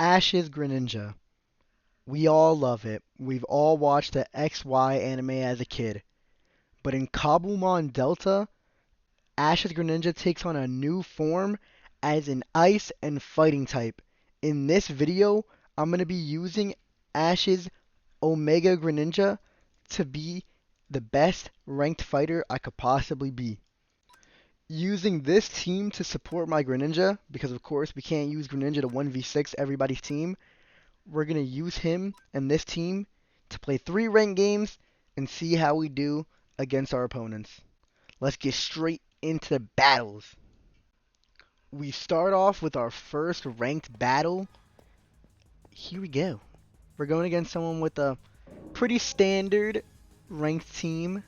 Ash's Greninja. We all love it. We've all watched the XY anime as a kid. But in Cobbelmon Delta, Ash's Greninja takes on a new form as an ice and fighting type. In this video, I'm going to be using Ash's Omega Greninja to be the best ranked fighter I could possibly be. Using this team to support my Greninja, because of course we can't use Greninja to 1v6 everybody's team, we're going to use him and this team to play 3 ranked games and see how we do against our opponents. Let's get straight into the battles. We start off with our first ranked battle. Here we go. We're going against someone with a pretty standard ranked team.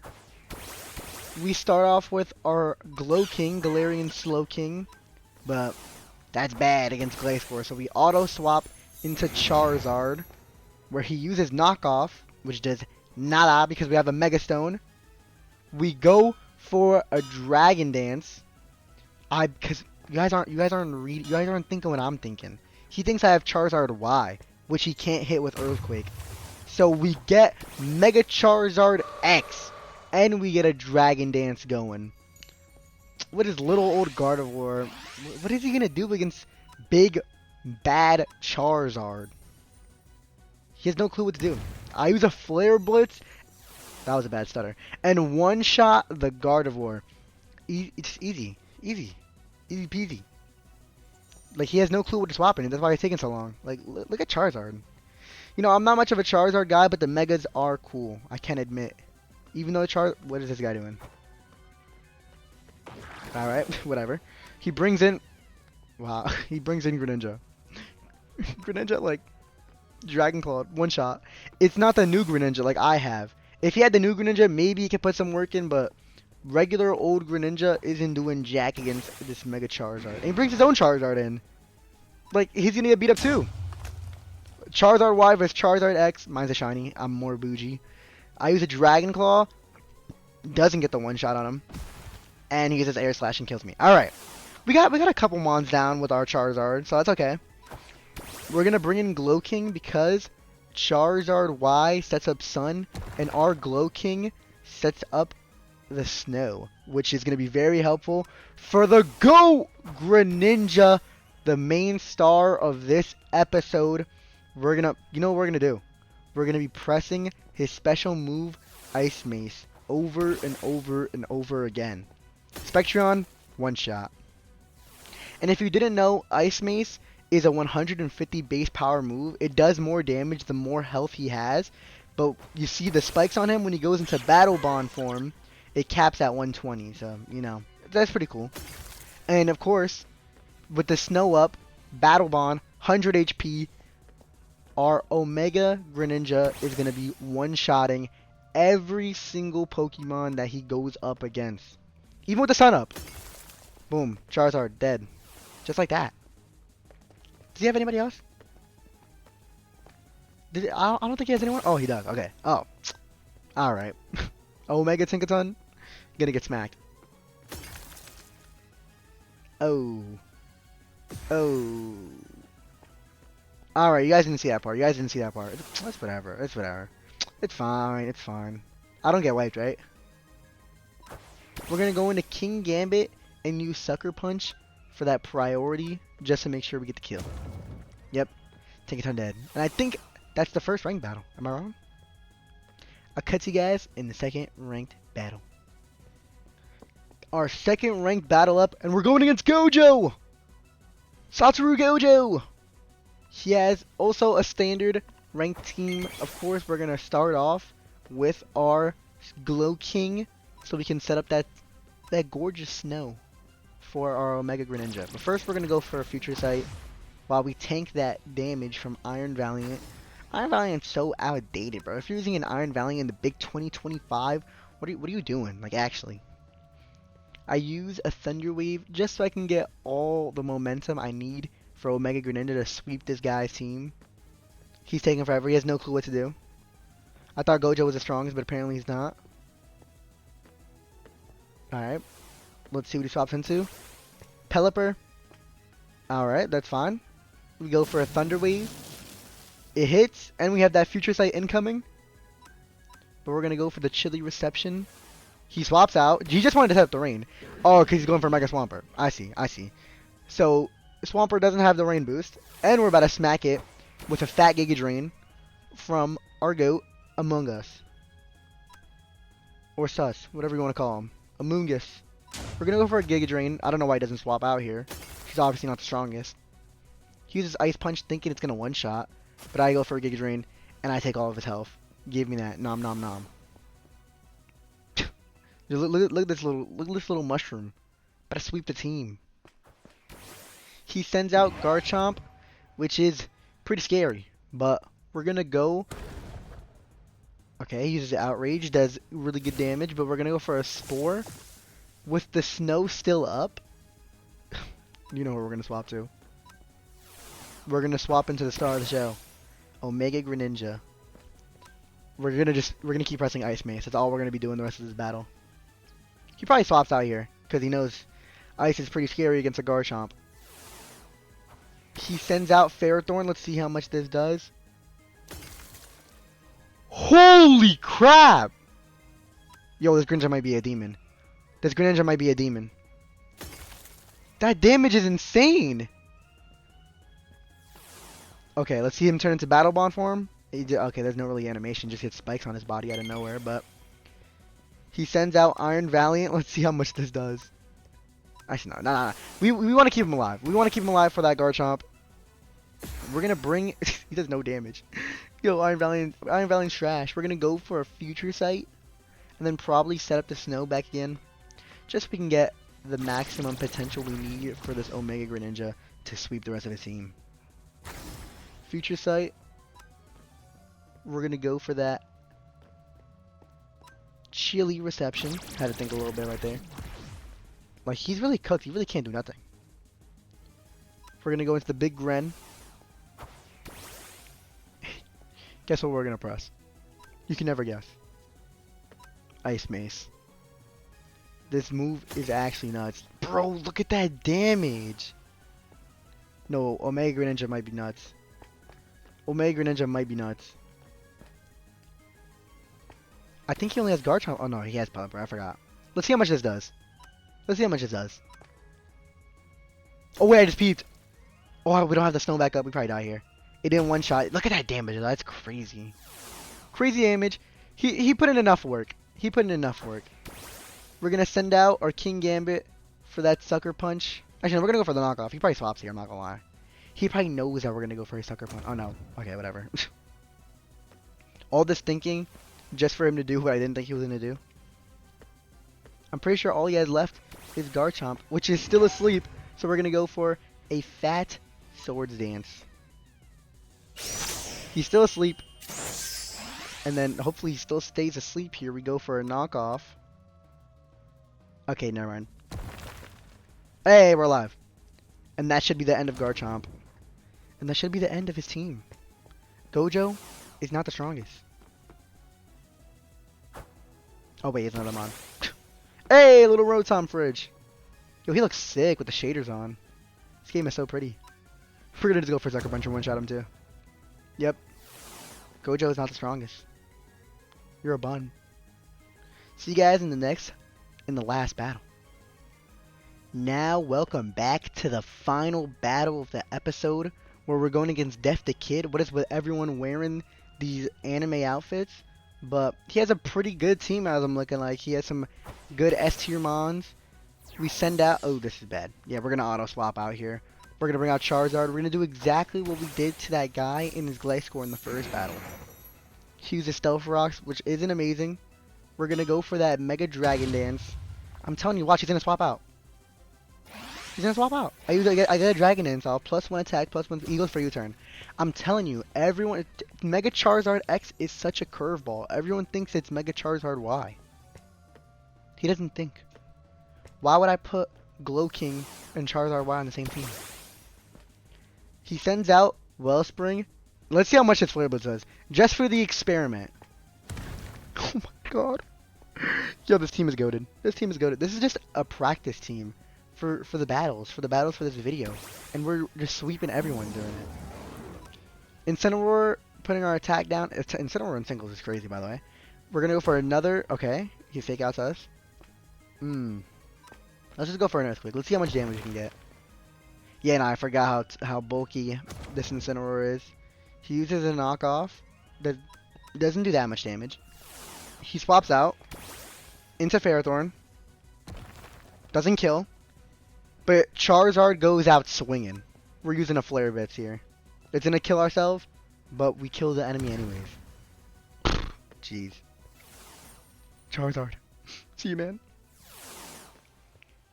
We start off with our Glow King, Galarian Slow King, but that's bad against Glacecore, so we auto swap into Charizard, where he uses knockoff, which does nada because we have a Mega Stone. We go for a Dragon Dance. Because you guys aren't thinking what I'm thinking. He thinks I have Charizard Y, which he can't hit with Earthquake. So we get Mega Charizard X, and we get a Dragon Dance going. What is little old Gardevoir? What is he gonna do against big bad Charizard? He has no clue what to do. I use a Flare Blitz. That was a bad stutter. And one shot the Gardevoir. It's easy peasy. Like, he has no clue what to swap in. That's why it's taking so long. Like, look at Charizard. You know, I'm not much of a Charizard guy, but the Megas are cool. I can admit. Even though what is this guy doing? Alright, whatever. He brings in... Wow, he brings in Greninja. Greninja, like, Dragon Claw, one shot. It's not the new Greninja like I have. If he had the new Greninja, maybe he could put some work in, but regular old Greninja isn't doing jack against this Mega Charizard. And he brings his own Charizard in. Like, he's gonna get beat up too. Charizard Y versus Charizard X. Mine's a shiny. I'm more bougie. I use a Dragon Claw. Doesn't get the one shot on him. And he uses Air Slash and kills me. Alright. We got a couple mons down with our Charizard, so that's okay. We're gonna bring in Glow King because Charizard Y sets up Sun, and our Glow King sets up the Snow, which is gonna be very helpful for the Go Greninja, the main star of this episode. We're gonna, you know what we're gonna do? We're gonna be pressing his special move, Ice Mace, over and over and over again. Spectreon, one shot. And if you didn't know, Ice Mace is a 150 base power move. It does more damage the more health he has, but you see the spikes on him when he goes into Battle Bond form, it caps at 120, so, you know, that's pretty cool. And of course, with the Snow up, Battle Bond, 100 HP, our Omega Greninja is going to be one-shotting every single Pokemon that he goes up against. Even with the Sun up. Boom, Charizard, dead. Just like that. Does he have anybody else? I don't think he has anyone. Oh, he does. Okay. Oh. Alright. Omega Tinkaton. Gonna get smacked. Oh. Oh. Alright, you guys didn't see that part. You guys didn't see that part. It's whatever. It's whatever. It's fine. It's fine. I don't get wiped, right? We're gonna go into King Gambit and use Sucker Punch for that priority, just to make sure we get the kill. Yep. Tinkaton dead. And I think that's the first ranked battle. Am I wrong? I'll cut you guys in the second ranked battle. Our second ranked battle up, and we're going against Gojo! Satoru Gojo! He has also a standard ranked team. Of course, we're going to start off with our Glow King, so we can set up that gorgeous Snow for our Omega Greninja. But first, we're going to go for a Future Sight while we tank that damage from Iron Valiant. Iron Valiant's so outdated, bro. If you're using an Iron Valiant in the big 2025, what are you doing? Like, actually. I use a Thunder Wave just so I can get all the momentum I need for Omega Greninja to sweep this guy's team. He's taking forever. He has no clue what to do. I thought Gojo was the strongest, but apparently he's not. Alright. Let's see what he swaps into. Pelipper. Alright, that's fine. We go for a Thunder Wave. It hits, and we have that Future Sight incoming. But we're going to go for the Chilly Reception. He swaps out. He just wanted to set up the rain. Oh, because he's going for Mega Swampert. I see. So, Swampert doesn't have the rain boost. And we're about to smack it with a fat Giga Drain from our goat, Among Us. Or Sus, whatever you want to call him. Among Us. We're going to go for a Giga Drain. I don't know why he doesn't swap out here. He's obviously not the strongest. He uses Ice Punch thinking it's going to one-shot. But I go for a Giga Drain, and I take all of his health. Give me that. Nom nom nom. look at this little mushroom. Better sweep the team. He sends out Garchomp, which is pretty scary. But we're going to go... Okay, he uses Outrage, does really good damage, but we're going to go for a Spore. With the snow still up. You know where we're going to swap to. We're going to swap into the star of the show. Omega Greninja. We're gonna keep pressing Ice Mace. That's all we're gonna be doing the rest of this battle. He probably swaps out here, because he knows Ice is pretty scary against a Garchomp. He sends out Ferrothorn. Let's see how much this does. Holy crap! Yo, this Greninja might be a demon. That damage is insane! Okay, let's see him turn into Battle Bond form. Okay, there's no really animation. Just hits spikes on his body out of nowhere, but... He sends out Iron Valiant. Let's see how much this does. Actually, no. Nah. We want to keep him alive. We want to keep him alive for that Garchomp. We're going to bring... he does no damage. Yo, Iron Valiant's trash. We're going to go for a Future Sight. And then probably set up the snow back again. Just so we can get the maximum potential we need for this Omega Greninja to sweep the rest of his team. Future Sight. We're going to go for that Chilly Reception. Had to think a little bit right there. Like, he's really cooked. He really can't do nothing. We're going to go into the big Gren. Guess what we're going to press? You can never guess. Ice Mace. This move is actually nuts. Bro, look at that damage. No, Omega Greninja might be nuts. I think he only has Garchomp. Oh no, he has Pelipper. I forgot. Let's see how much this does. Oh wait, I just peeped. Oh, we don't have the snow back up. We probably die here. It didn't one shot. Look at that damage. That's crazy. Crazy damage. He put in enough work. We're gonna send out our King Gambit for that Sucker Punch. Actually, no, we're gonna go for the knockoff. He probably swaps here. I'm not gonna lie. He probably knows that we're gonna go for a Sucker Punch. Oh no. Okay, whatever. All this thinking just for him to do what I didn't think he was gonna do. I'm pretty sure all he has left is Garchomp, which is still asleep. So we're gonna go for a fat Swords Dance. He's still asleep. And then hopefully he still stays asleep here. We go for a knockoff. Okay, never mind. Hey, we're alive. And that should be the end of Garchomp. And that should be the end of his team. Gojo is not the strongest. Oh wait, it's another Mon. Hey, little Rotom Fridge. Yo, he looks sick with the shaders on. This game is so pretty. We're gonna just go for Sucker Punch and one-shot him too. Yep. Gojo is not the strongest. You're a bun. See you guys in the last battle. Now, welcome back to the final battle of the episode, where we're going against Def the Kid. What is with everyone wearing these anime outfits? But he has a pretty good team as I'm looking like. He has some good S-tier Mons. We send out... Oh, this is bad. Yeah, we're going to auto-swap out here. We're going to bring out Charizard. We're going to do exactly what we did to that guy in his Gliscor in the first battle. He uses Stealth Rocks, which isn't amazing. We're going to go for that Mega Dragon Dance. I'm telling you, watch, he's going to swap out. I get a Dragon Dance off, +1 attack, +1 Eagles for U-turn. I'm telling you, everyone... Mega Charizard X is such a curveball. Everyone thinks it's Mega Charizard Y. He doesn't think. Why would I put Glow King and Charizard Y on the same team? He sends out Wellspring. Let's see how much his Flare Blitz does. Just for the experiment. Oh my god. Yo, this team is goated. This is just a practice team for the battles, for this video, and we're just sweeping everyone during it. Incineroar putting our attack down. Incineroar in singles is crazy, by the way. We're gonna go for another. Okay, he fake outs us. Let's just go for an earthquake. Let's see how much damage we can get. Yeah, no, I forgot how bulky this Incineroar is. He uses a knockoff that doesn't do that much damage. He swaps out into Ferrothorn. Doesn't kill. But Charizard goes out swinging. We're using a Flare Blitz here. It's gonna kill ourselves, but we kill the enemy anyways. Jeez. Charizard. See you, man.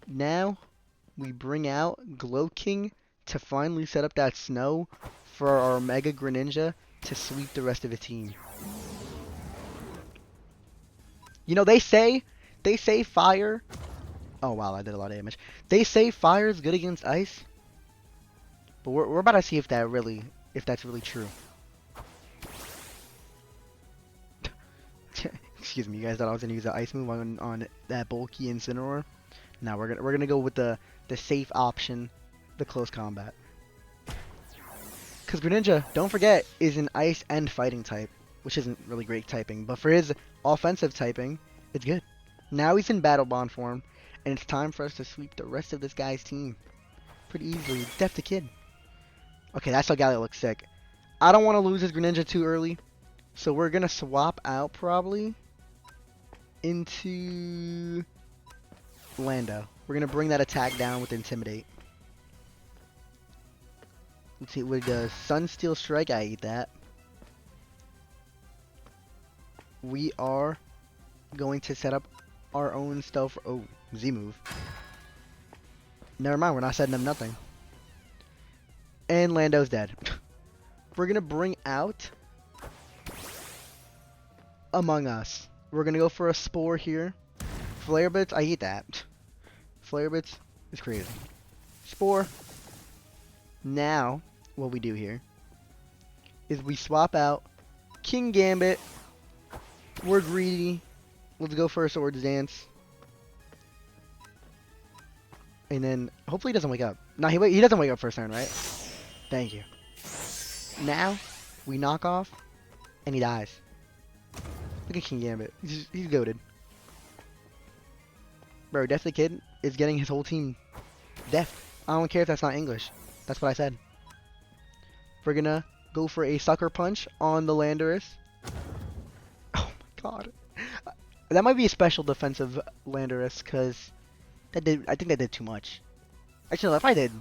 Now, we bring out Glow King to finally set up that snow for our Mega Greninja to sweep the rest of the team. You know, they say fire. Oh wow, I did a lot of damage. They say fire is good against ice, but we're about to see if that's really true. Excuse me, you guys thought I was gonna use the ice move on that bulky Incineroar. No, we're gonna go with the safe option, the close combat. Because Greninja, don't forget, is an ice and fighting type, which isn't really great typing, but for his offensive typing, it's good. Now he's in Battle Bond form, and it's time for us to sweep the rest of this guy's team pretty easily. Def the kid. Okay, that's how Galio looks sick. I don't want to lose his Greninja too early, so we're gonna swap out probably into Lando. We're gonna bring that attack down with Intimidate. Let's see what it does. Sunsteel Strike, I eat that. We are going to set up our own stealth. Oh, Z move. Never mind, we're not setting up nothing. And Lando's dead. We're gonna bring out Among Us. We're gonna go for a Spore here. Flare Blitz, I eat that. Flare Blitz is crazy. Spore. Now, what we do here is we swap out King Gambit. We're greedy. Let's go for a Swords Dance. And then, hopefully he doesn't wake up. No, he doesn't wake up first turn, right? Thank you. Now, we knock off, and he dies. Look at King Gambit. He's goated. Bro, Def the Kid is getting his whole team deaf. I don't care if that's not English. That's what I said. We're gonna go for a Sucker Punch on the Landorus. Oh my god. That might be a special defensive Landorus, because I think that did too much. Actually, no, if I did...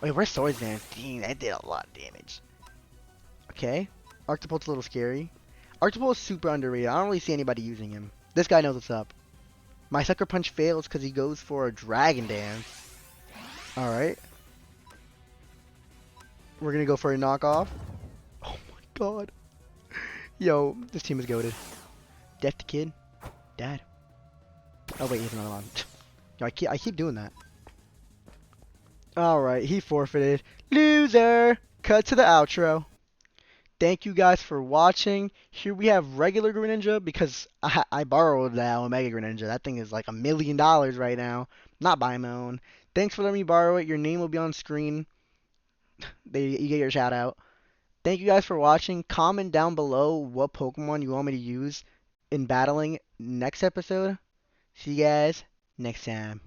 Wait, where's Swords Dance? Dang, that did a lot of damage. Okay. Octopult's a little scary. Octopult is super underrated. I don't really see anybody using him. This guy knows what's up. My Sucker Punch fails because he goes for a Dragon Dance. Alright. We're going to go for a knockoff. Oh my god. Yo, this team is goated. Def the Kid. Dad. Oh wait, he's another one. Yo, I keep doing that. Alright, he forfeited. Loser! Cut to the outro. Thank you guys for watching. Here we have regular Greninja because I borrowed that Omega Greninja. That thing is like $1 million right now. Not buying my own. Thanks for letting me borrow it. Your name will be on screen. You get your shout out. Thank you guys for watching. Comment down below what Pokemon you want me to use in battling next episode. See you guys next time.